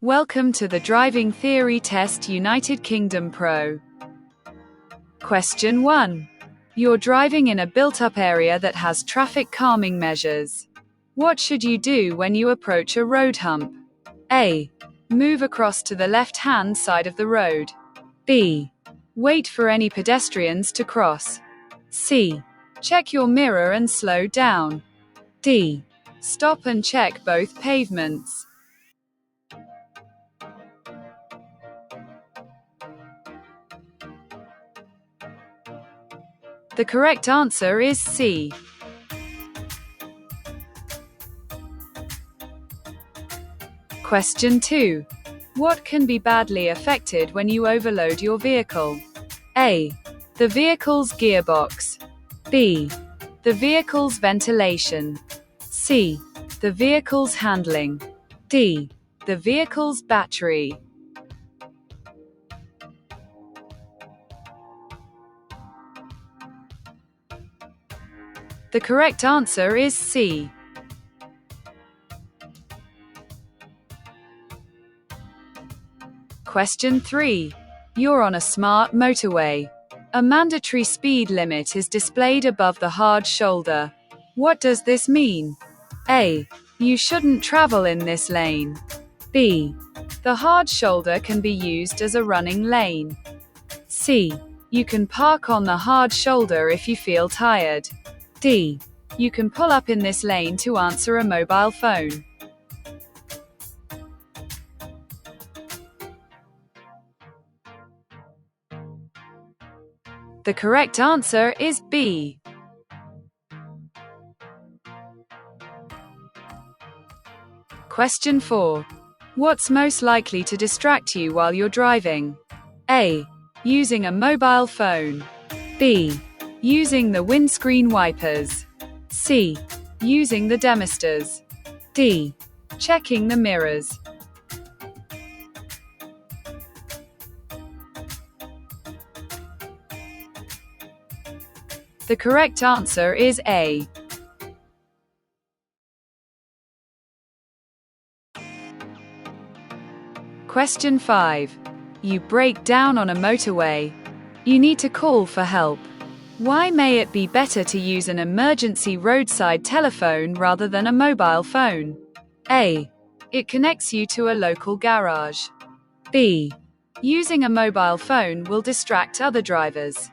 Welcome to the Driving Theory Test United Kingdom Pro. Question 1. You're driving in a built-up area that has traffic calming measures. What should you do when you approach a road hump? A. Move across to the left-hand side of the road. B. Wait for any pedestrians to cross. C. Check your mirror and slow down. D. Stop and check both pavements. The correct answer is C. Question 2. What can be badly affected when you overload your vehicle? A. The vehicle's gearbox. B. The vehicle's ventilation. C. The vehicle's handling. D. The vehicle's battery. The correct answer is C. Question 3. You're on a smart motorway. A mandatory speed limit is displayed above the hard shoulder. What does this mean? A. You shouldn't travel in this lane. B. The hard shoulder can be used as a running lane. C. You can park on the hard shoulder if you feel tired. D. You can pull up in this lane to answer a mobile phone. The correct answer is B. Question 4. What's most likely to distract you while you're driving? A. Using a mobile phone. B. Using the windscreen wipers. C. Using the demisters. D. Checking the mirrors. The correct answer is A. Question 5. You break down on a motorway. You need to call for help. Why may it be better to use an emergency roadside telephone rather than a mobile phone? A. It connects you to a local garage. B. Using a mobile phone will distract other drivers.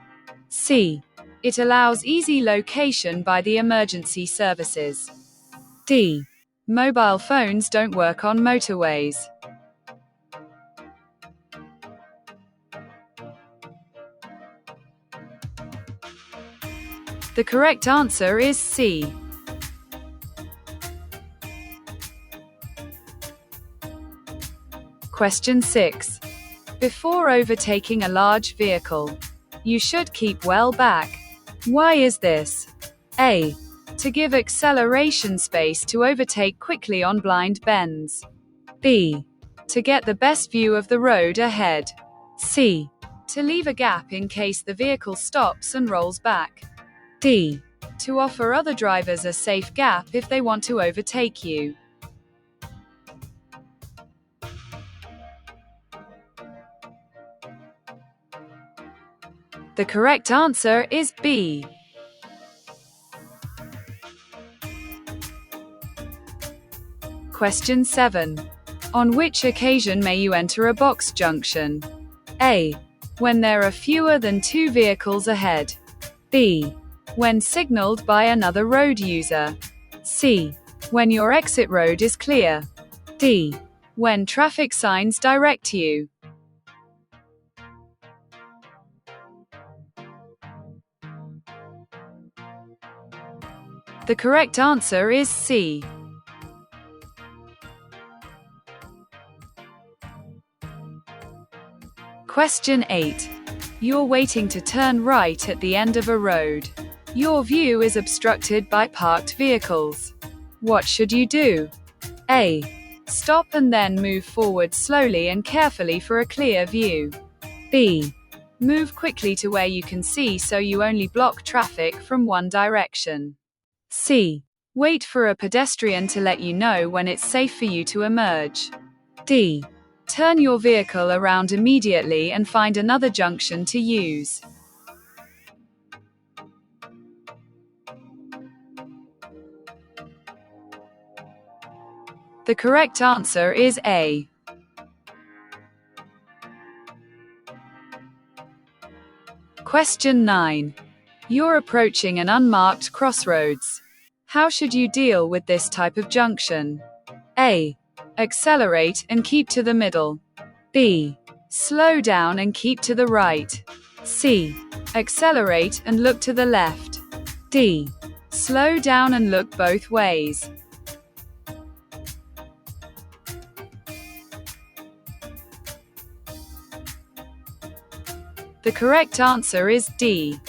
C. It allows easy location by the emergency services. D. Mobile phones don't work on motorways. The correct answer is C. Question 6. Before overtaking a large vehicle, you should keep well back. Why is this? A. To give acceleration space to overtake quickly on blind bends. B. To get the best view of the road ahead. C. To leave a gap in case the vehicle stops and rolls back. D. To offer other drivers a safe gap if they want to overtake you. The correct answer is B. Question 7. On which occasion may you enter a box junction? A. When there are fewer than 2 vehicles ahead. B. When signaled by another road user. C. When your exit road is clear. D. When traffic signs direct you. The correct answer is C. Question 8. You're waiting to turn right at the end of a road. Your view is obstructed by parked vehicles. What should you do? A. Stop and then move forward slowly and carefully for a clear view. B. Move quickly to where you can see so you only block traffic from one direction. C. Wait for a pedestrian to let you know when it's safe for you to emerge. D. Turn your vehicle around immediately and find another junction to use. The correct answer is A. Question 9. You're approaching an unmarked crossroads. How should you deal with this type of junction? A. Accelerate and keep to the middle. B. Slow down and keep to the right. C. Accelerate and look to the left. D. Slow down and look both ways. The correct answer is D.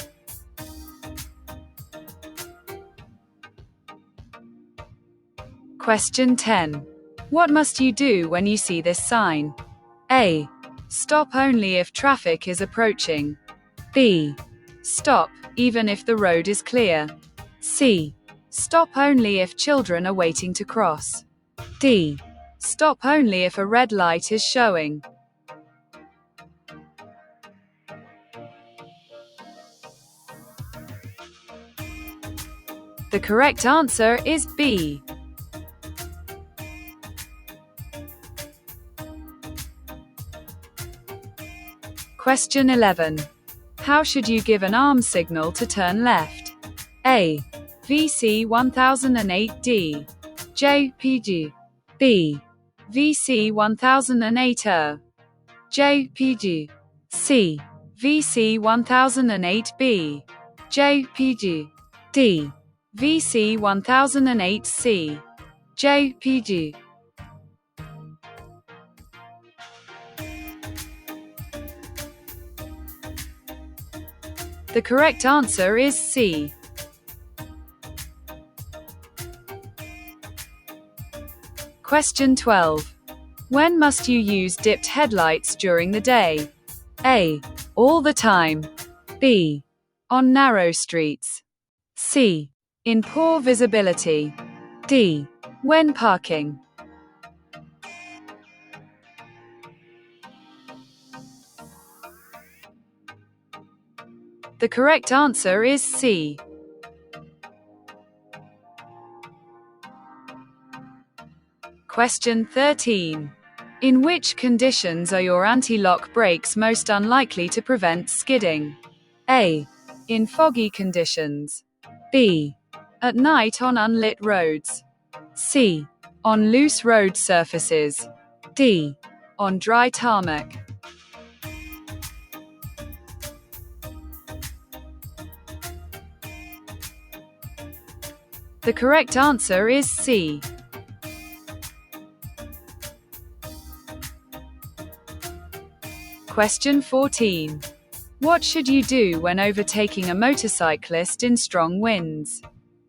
Question 10. What must you do when you see this sign? A. Stop only if traffic is approaching. B. Stop, even if the road is clear. C. Stop only if children are waiting to cross. D. Stop only if a red light is showing. The correct answer is B. Question 11. How should you give an arm signal to turn left? A. VC 1008D. JPG. B. VC 1008R. JPG. C. VC 1008B. JPG. D. VC 1008C. JPG. The correct answer is C. Question 12. When must you use dipped headlights during the day? A. All the time. B. On narrow streets. C. In poor visibility. D. When parking. The correct answer is C. Question 13. In which conditions are your anti-lock brakes most unlikely to prevent skidding? A. In foggy conditions. B. At night on unlit roads. C. On loose road surfaces. D. On dry tarmac. The correct answer is C. Question 14. What should you do when overtaking a motorcyclist in strong winds?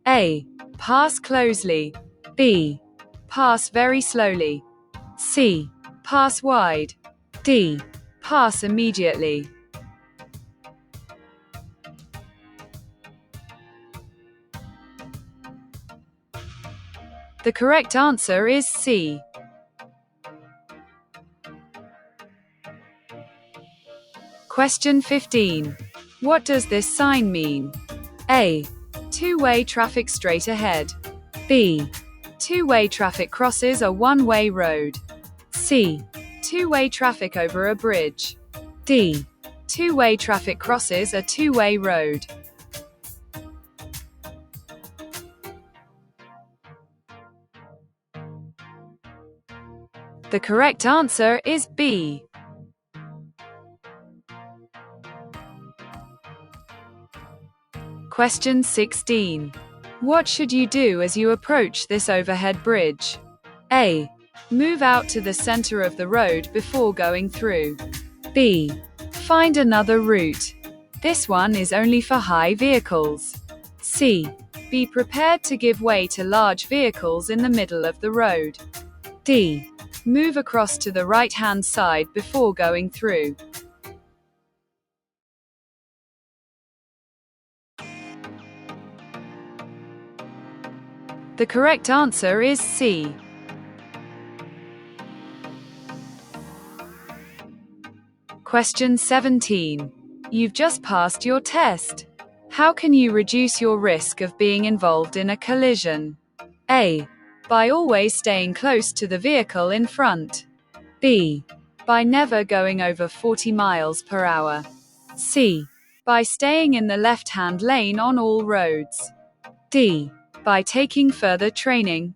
A. Pass closely. B. Pass very slowly. C. Pass wide. D. Pass immediately. The correct answer is C. Question 15. What does this sign mean? A. Two-way traffic straight ahead. B. Two-way traffic crosses a one-way road. C. Two-way traffic over a bridge. D. Two-way traffic crosses a two-way road. The correct answer is B. Question 16. What should you do as you approach this overhead bridge? A. Move out to the center of the road before going through. B. Find another route. This one is only for high vehicles. C. Be prepared to give way to large vehicles in the middle of the road. D. Move across to the right-hand side before going through. The correct answer is C. Question 17. You've just passed your test. How can you reduce your risk of being involved in a collision? A. By always staying close to the vehicle in front. B. By never going over 40 miles per hour. C. By staying in the left-hand lane on all roads. D. By taking further training.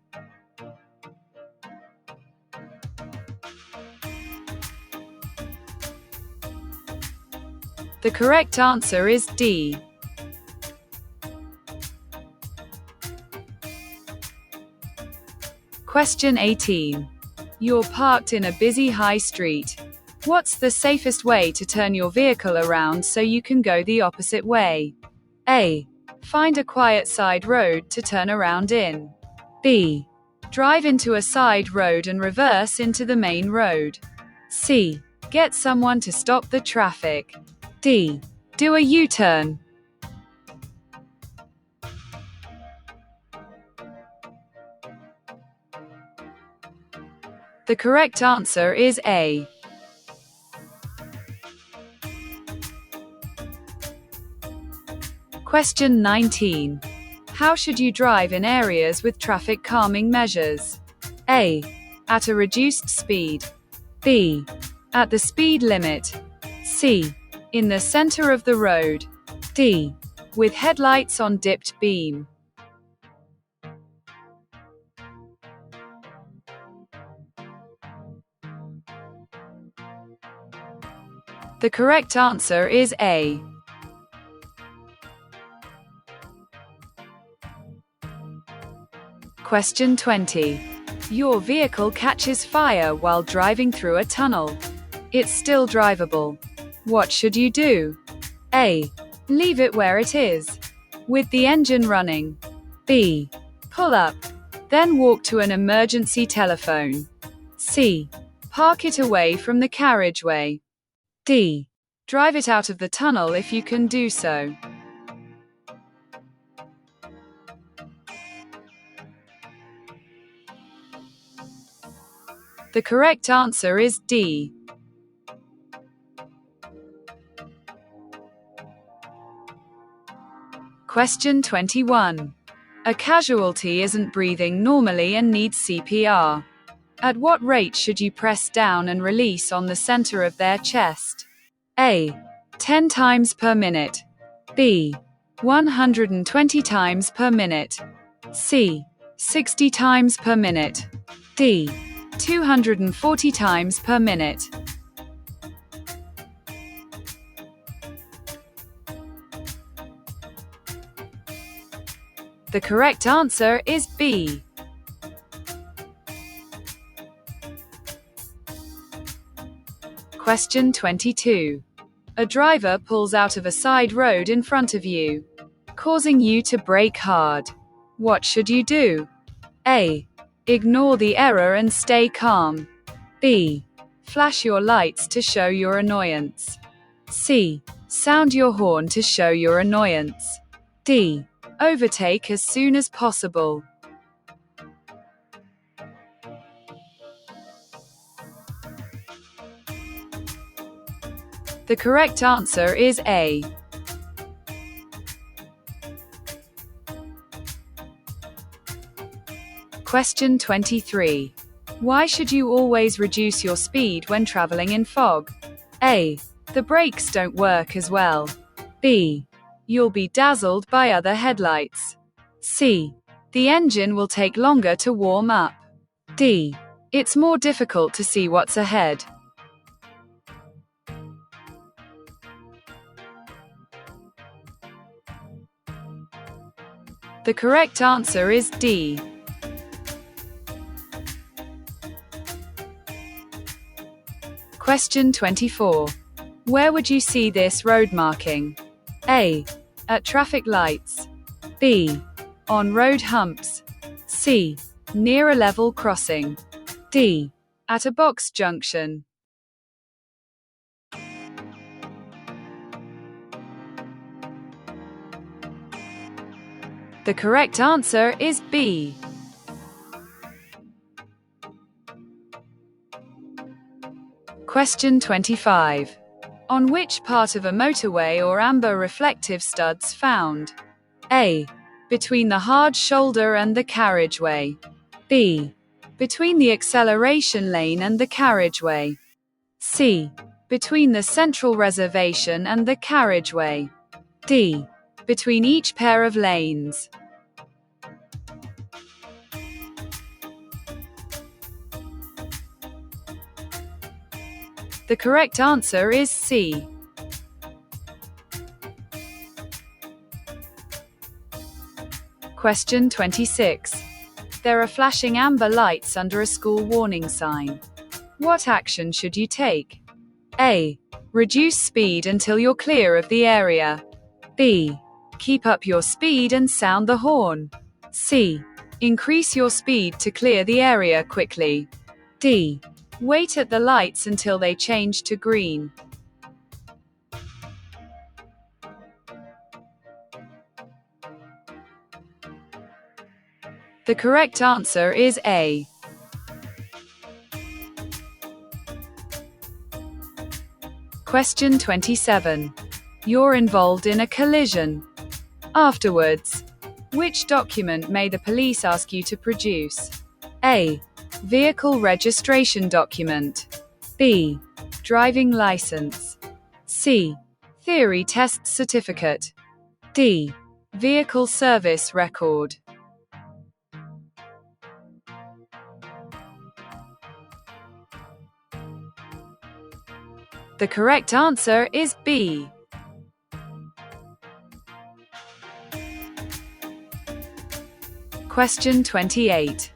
The correct answer is D. Question 18. You're parked in a busy high street. What's the safest way to turn your vehicle around so you can go the opposite way? A. Find a quiet side road to turn around in. B. Drive into a side road and reverse into the main road. C. Get someone to stop the traffic. D. Do a U-turn. The correct answer is A. Question 19. How should you drive in areas with traffic calming measures? A. At a reduced speed. B. At the speed limit. C. In the center of the road. D. With headlights on dipped beam. The correct answer is A. Question 20. Your vehicle catches fire while driving through a tunnel. It's still drivable. What should you do? A. Leave it where it is, with the engine running. B. Pull up, then walk to an emergency telephone. C. Park it away from the carriageway. D. Drive it out of the tunnel if you can do so. The correct answer is D. Question 21. A casualty isn't breathing normally and needs CPR. At what rate should you press down and release on the center of their chest? A. 10 times per minute. B. 120 times per minute. C. 60 times per minute. D. 240 times per minute. The correct answer is B. Question 22. A driver pulls out of a side road in front of you, causing you to brake hard. What should you do? A. Ignore the error and stay calm. B. Flash your lights to show your annoyance. C. Sound your horn to show your annoyance. D. Overtake as soon as possible. The correct answer is A. Question 23. Why should you always reduce your speed when traveling in fog? A. The brakes don't work as well. B. You'll be dazzled by other headlights. C. The engine will take longer to warm up. D. It's more difficult to see what's ahead. The correct answer is D. Question 24. Where would you see this road marking? A. At traffic lights. B. On road humps. C. Near a level crossing. D. At a box junction. The correct answer is B. Question 25. On which part of a motorway or amber reflective studs found? A. Between the hard shoulder and the carriageway. B. Between the acceleration lane and the carriageway. C. Between the central reservation and the carriageway. D. Between each pair of lanes. The correct answer is C. Question 26. There are flashing amber lights under a school warning sign. What action should you take? A. Reduce speed until you're clear of the area. B. Keep up your speed and sound the horn. C. Increase your speed to clear the area quickly. D. Wait at the lights until they change to green. The correct answer is A. Question 27. You're involved in a collision. Afterwards, which document may the police ask you to produce? A. Vehicle registration document. B. Driving license. C. Theory test certificate. D. Vehicle service record. The correct answer is B. Question 28.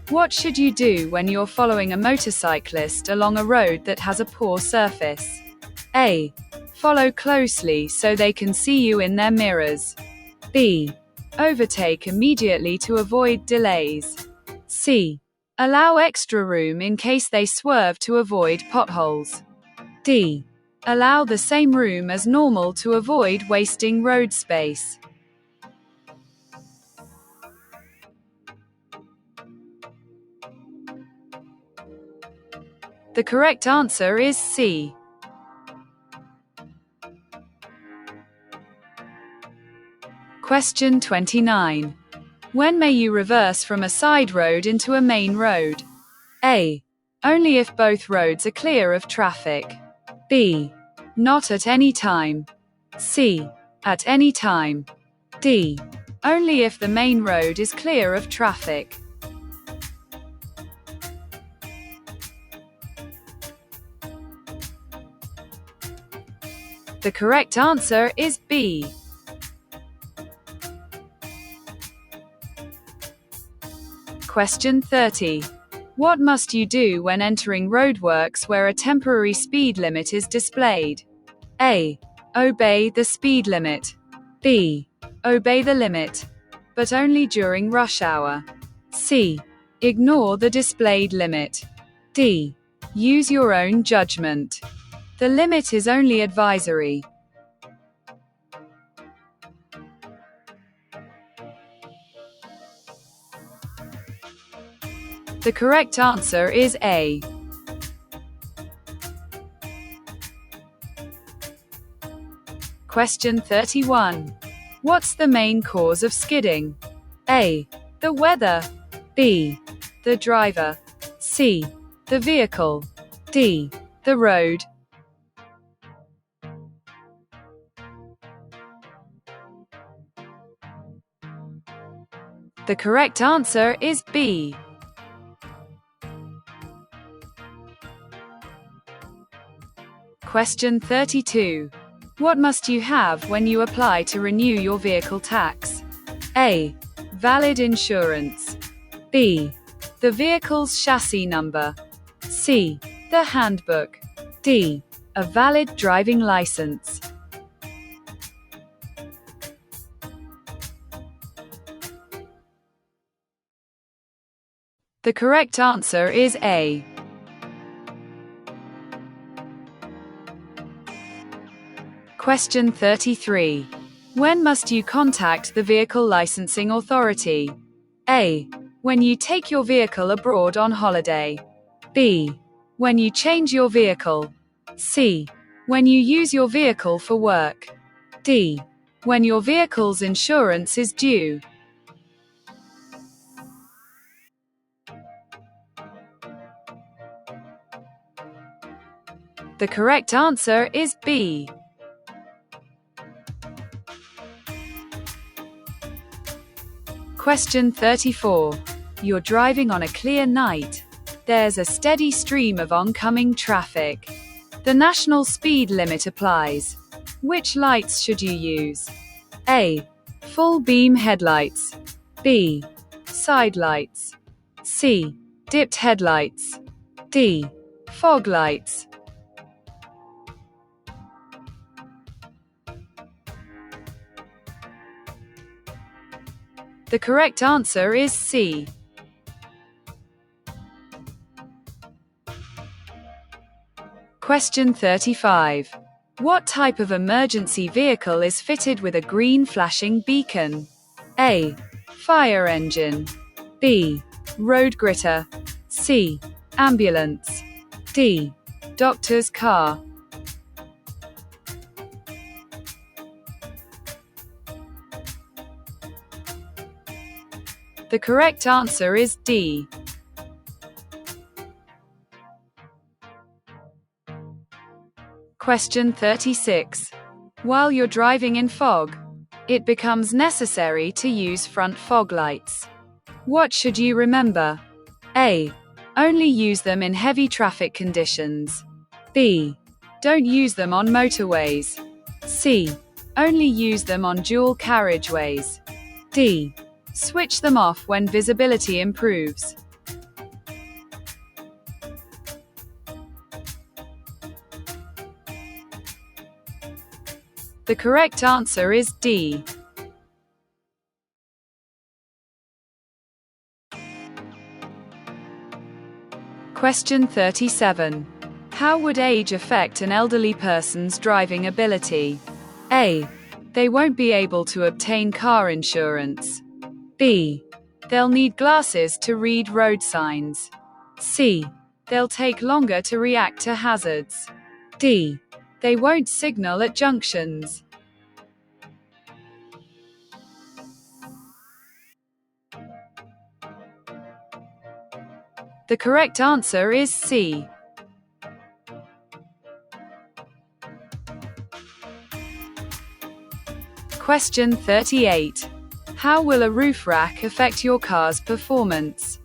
What should you do when you're following a motorcyclist along a road that has a poor surface? A. Follow closely so they can see you in their mirrors. B. Overtake immediately to avoid delays. C. Allow extra room in case they swerve to avoid potholes. D. Allow the same room as normal to avoid wasting road space. The correct answer is C. Question 29. When may you reverse from a side road into a main road? A. Only if both roads are clear of traffic. B. Not at any time. C. At any time. D. Only if the main road is clear of traffic. The correct answer is B. Question 30. What must you do when entering roadworks where a temporary speed limit is displayed? A. Obey the speed limit. B. Obey the limit, but only during rush hour. C. Ignore the displayed limit. D. Use your own judgment. The limit is only advisory. The correct answer is A. Question 31. What's the main cause of skidding? A. The weather. B. The driver. C. The vehicle. D. The road. The correct answer is B. Question 32. What must you have when you apply to renew your vehicle tax? A. Valid insurance. B. The vehicle's chassis number. C. The handbook. D. A valid driving license. The correct answer is A. Question 33. When must you contact the vehicle licensing authority? A. When you take your vehicle abroad on holiday. B. When you change your vehicle. C. When you use your vehicle for work. D. When your vehicle's insurance is due. The correct answer is B. Question 34. You're driving on a clear night. There's a steady stream of oncoming traffic. The national speed limit applies. Which lights should you use? A. Full beam headlights. B. Side lights. C. Dipped headlights. D. Fog lights. The correct answer is C. Question 35. What type of emergency vehicle is fitted with a green flashing beacon? A. Fire engine. B. Road gritter. C. Ambulance. D. Doctor's car. The correct answer is D. Question 36. While you're driving in fog, it becomes necessary to use front fog lights. What should you remember? A. Only use them in heavy traffic conditions. B. Don't use them on motorways. C. Only use them on dual carriageways. D. Switch them off when visibility improves. The correct answer is D. Question 37. How would age affect an elderly person's driving ability? A. They won't be able to obtain car insurance. B. They'll need glasses to read road signs. C. They'll take longer to react to hazards. D. They won't signal at junctions. The correct answer is C. Question 38. How will a roof rack affect your car's performance?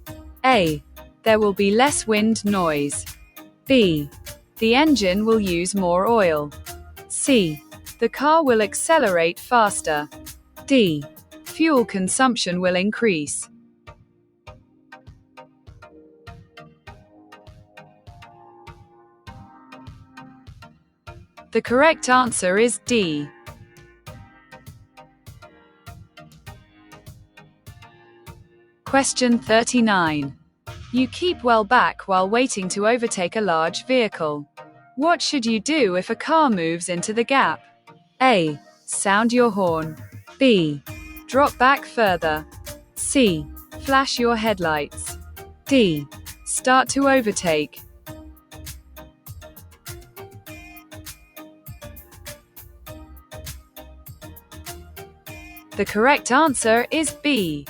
A. There will be less wind noise. B. The engine will use more oil. C. The car will accelerate faster. D. Fuel consumption will increase. The correct answer is D. Question 39. You keep well back while waiting to overtake a large vehicle. What should you do if a car moves into the gap? A. Sound your horn. B. Drop back further. C. Flash your headlights. D. Start to overtake. The correct answer is B.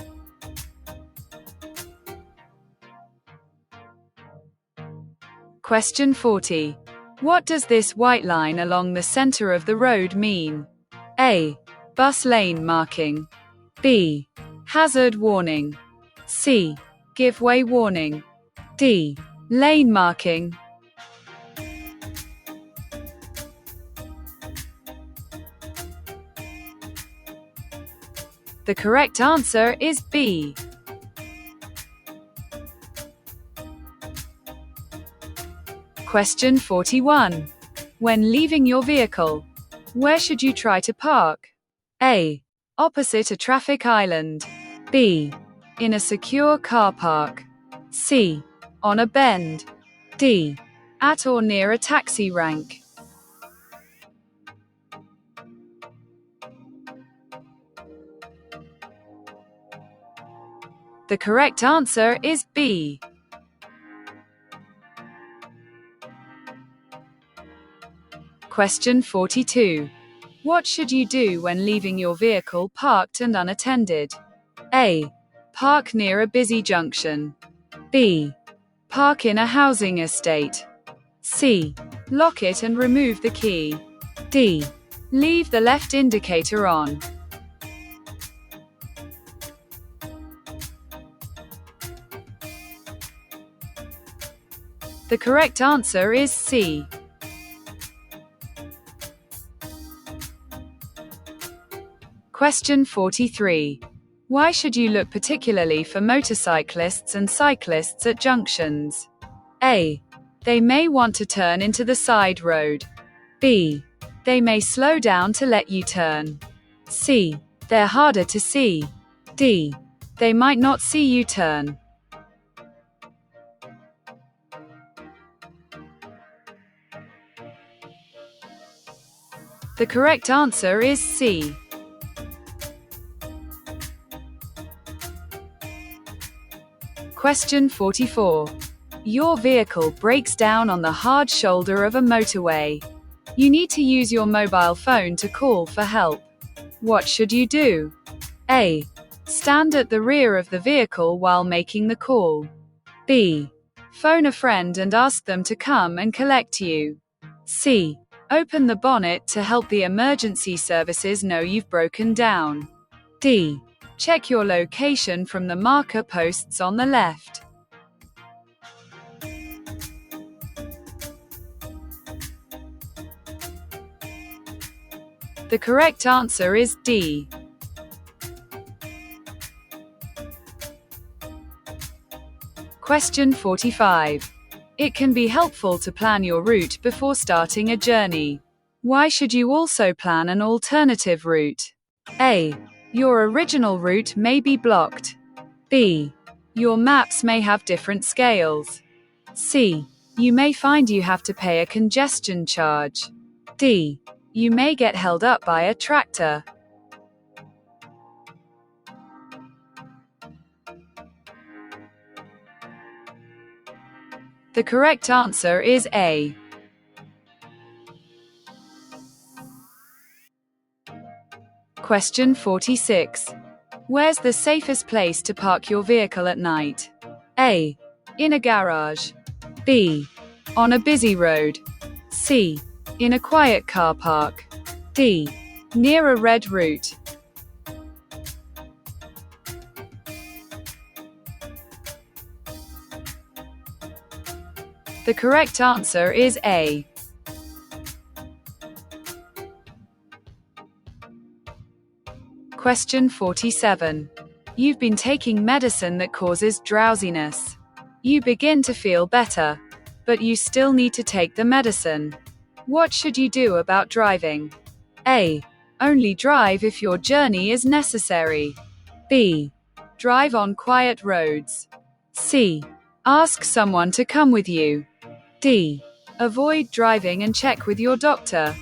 Question 40. What does this white line along the center of the road mean? A. Bus lane marking. B. Hazard warning. C. Give way warning. D. Lane marking. The correct answer is B. Question 41. When leaving your vehicle, where should you try to park? A. Opposite a traffic island. B. In a secure car park. C. On a bend. D. At or near a taxi rank. The correct answer is B. Question 42. What should you do when leaving your vehicle parked and unattended? A. Park near a busy junction. B. Park in a housing estate. C. Lock it and remove the key. D. Leave the left indicator on. The correct answer is C. Question 43. Why should you look particularly for motorcyclists and cyclists at junctions? A. They may want to turn into the side road. B. They may slow down to let you turn. C. They're harder to see. D. They might not see you turn. The correct answer is C. Question 44. Your vehicle breaks down on the hard shoulder of a motorway. You need to use your mobile phone to call for help. What should you do? A. Stand at the rear of the vehicle while making the call. B. Phone a friend and ask them to come and collect you. C. Open the bonnet to help the emergency services know you've broken down. D. Check your location from the marker posts on the left. The correct answer is D. Question 45. It can be helpful to plan your route before starting a journey. Why should you also plan an alternative route? A. Your original route may be blocked. B. Your maps may have different scales. C. You may find you have to pay a congestion charge. D. You may get held up by a tractor. The correct answer is A. Question 46. Where's the safest place to park your vehicle at night? A. In a garage. B. On a busy road. C. In a quiet car park. D. Near a red route. The correct answer is A. Question 47. You've been taking medicine that causes drowsiness. You begin to feel better, but you still need to take the medicine. What should you do about driving? A. Only drive if your journey is necessary. B. Drive on quiet roads. C. Ask someone to come with you. D. Avoid driving and check with your doctor.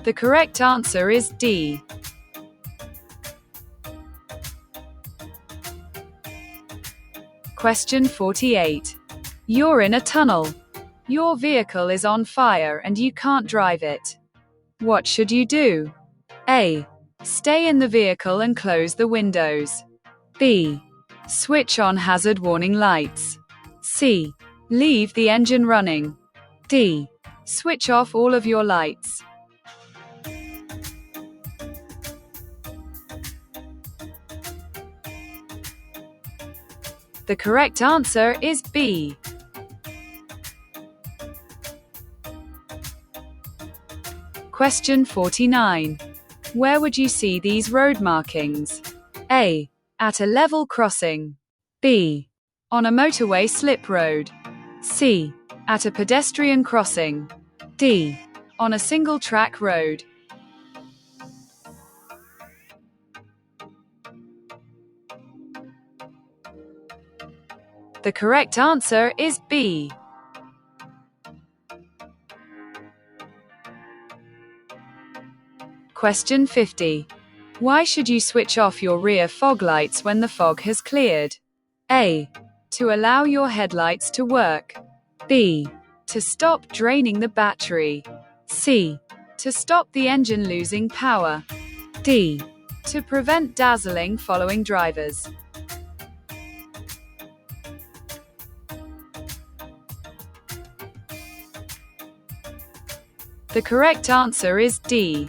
The correct answer is D. Question 48. You're in a tunnel. Your vehicle is on fire and you can't drive it. What should you do? A. Stay in the vehicle and close the windows. B. Switch on hazard warning lights. C. Leave the engine running. D. Switch off all of your lights. The correct answer is B. Question 49. Where would you see these road markings? A. At a level crossing. B. On a motorway slip road. C. At a pedestrian crossing. D. On a single-track road. The correct answer is B. Question 50. Why should you switch off your rear fog lights when the fog has cleared? A. To allow your headlights to work. B. To stop draining the battery. C. To stop the engine losing power. D. To prevent dazzling following drivers. The correct answer is D.